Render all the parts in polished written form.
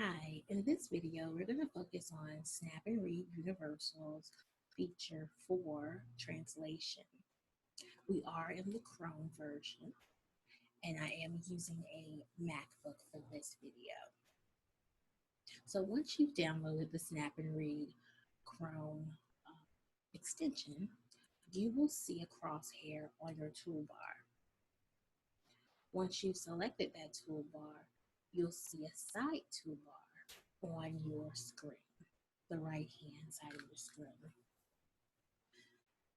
Hi, in this video, we're going to focus on Snap and Read Universal's feature for translation. We are in the Chrome version, and I am using a MacBook for this video. So once you've downloaded the Snap and Read Chrome extension, you will see a crosshair on your toolbar. Once you've selected that toolbar, you'll see a side toolbar on your screen, the right-hand side of your screen.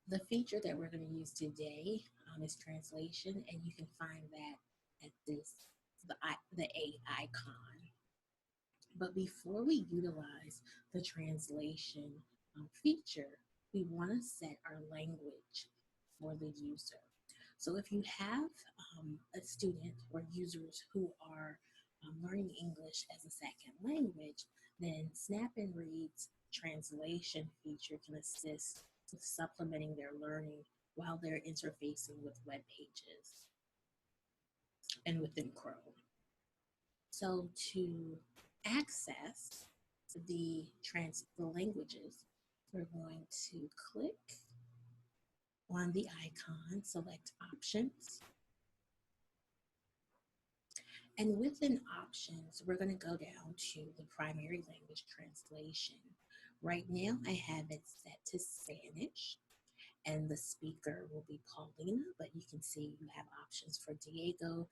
The feature that we're going to use today is translation, and you can find that at the A icon. But before we utilize the translation feature, we want to set our language for the user. So if you have a student or users who are learning English as a second language, then Snap and Read's translation feature can assist with supplementing their learning while they're interfacing with web pages and within Chrome. So to access the languages, we're going to click on the icon, select options, and within options, we're going to go down to the primary language translation. Right now, I have it set to Spanish, and the speaker will be Paulina, but you can see you have options for Diego,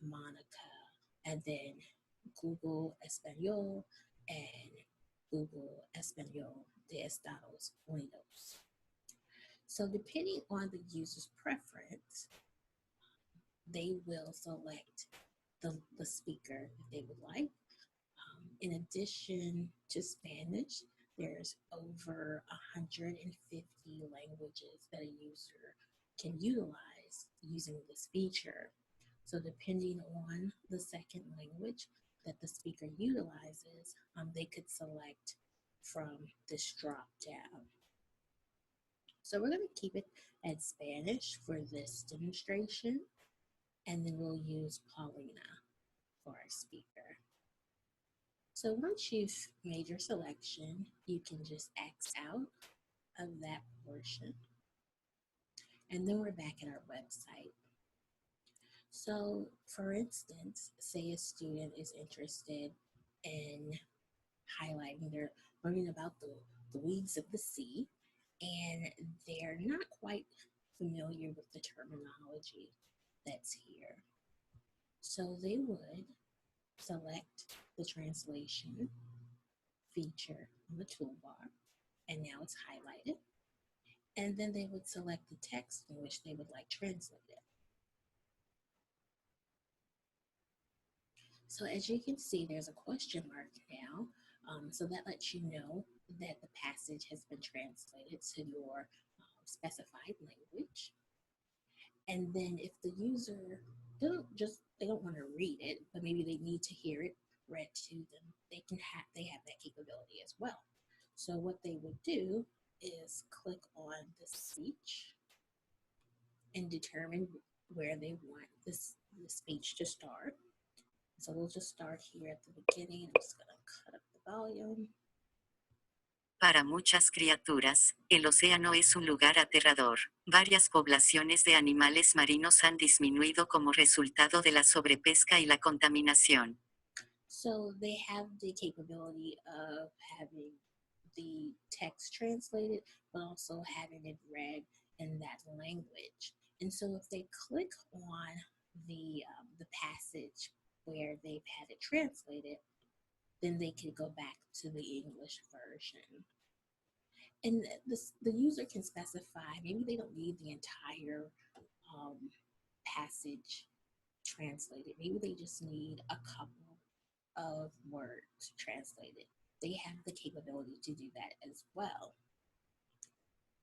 Monica, and then Google Espanol and Google Espanol de Estados Unidos. So depending on the user's preference, they will select the speaker if they would like. In addition to Spanish, there's over 150 languages that a user can utilize using this feature. So depending on the second language that the speaker utilizes, they could select from this drop down. So we're going to keep it at Spanish for this demonstration, and then we'll use Paulina for our speaker. So once you've made your selection, you can just X out of that portion. And then we're back at our website. So for instance, say a student is interested in highlighting, they're learning about the weeds of the sea, and they're not quite familiar with the terminology that's here. So they would select the translation feature on the toolbar, and now it's highlighted. And then they would select the text in which they would like translated. So as you can see, there's a question mark now. So that lets you know that the passage has been translated to your specified language. And then if the user they don't want to read it, but maybe they need to hear it read to them, they have that capability as well. So what they would do is click on the speech and determine where they want the speech to start. So we'll just start here at the beginning. I'm just going to cut up the volume. Para muchas criaturas, el océano es un lugar aterrador. Varias poblaciones de animales marinos han disminuido como resultado de la sobrepesca y la contaminación. So they have the capability of having the text translated, but also having it read in that language. And so if they click on the passage where they've had it translated, then they can go back to the English version. And the user can specify, maybe they don't need the entire passage translated. Maybe they just need a couple of words translated. They have the capability to do that as well.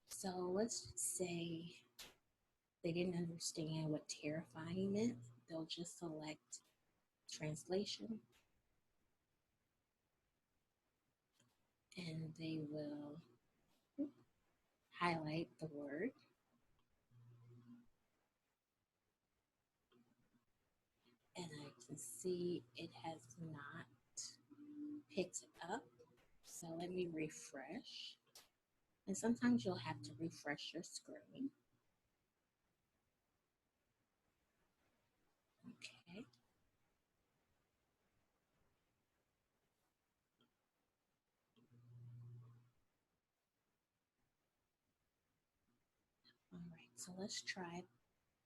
So let's say they didn't understand what terrifying meant. They'll just select translation, and they will highlight the word, and I can see it has not picked up. So let me refresh. And sometimes you'll have to refresh your screen. Okay. All right, so let's try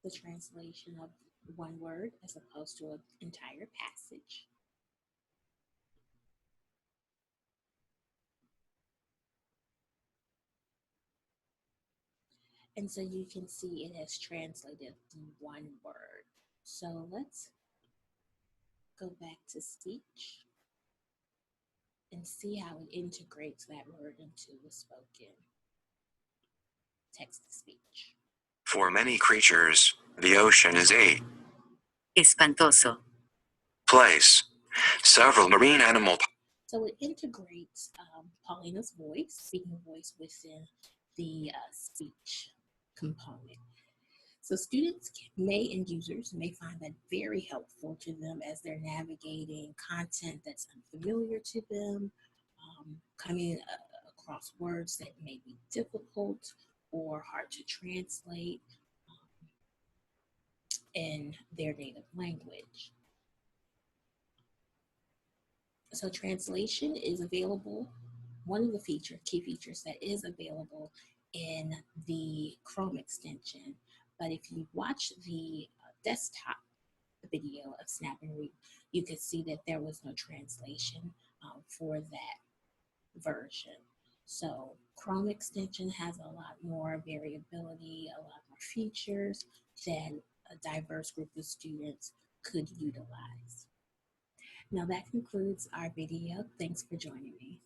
the translation of one word as opposed to an entire passage. And so you can see it has translated the one word. So let's go back to speech and see how it integrates that word into the spoken text to speech. For many creatures, the ocean is a espantoso place. Several marine animal. So it integrates Paulina's voice, speaking voice, within the speech component. So students may and users may find that very helpful to them as they're navigating content that's unfamiliar to them, coming across words that may be difficult or hard to translate in their native language. So translation is available. One of the key features that is available in the Chrome extension. But if you watch the desktop video of Snap and Read, you could see that there was no translation for that version. So Chrome extension has a lot more variability, a lot more features that a diverse group of students could utilize. Now that concludes our video. Thanks for joining me.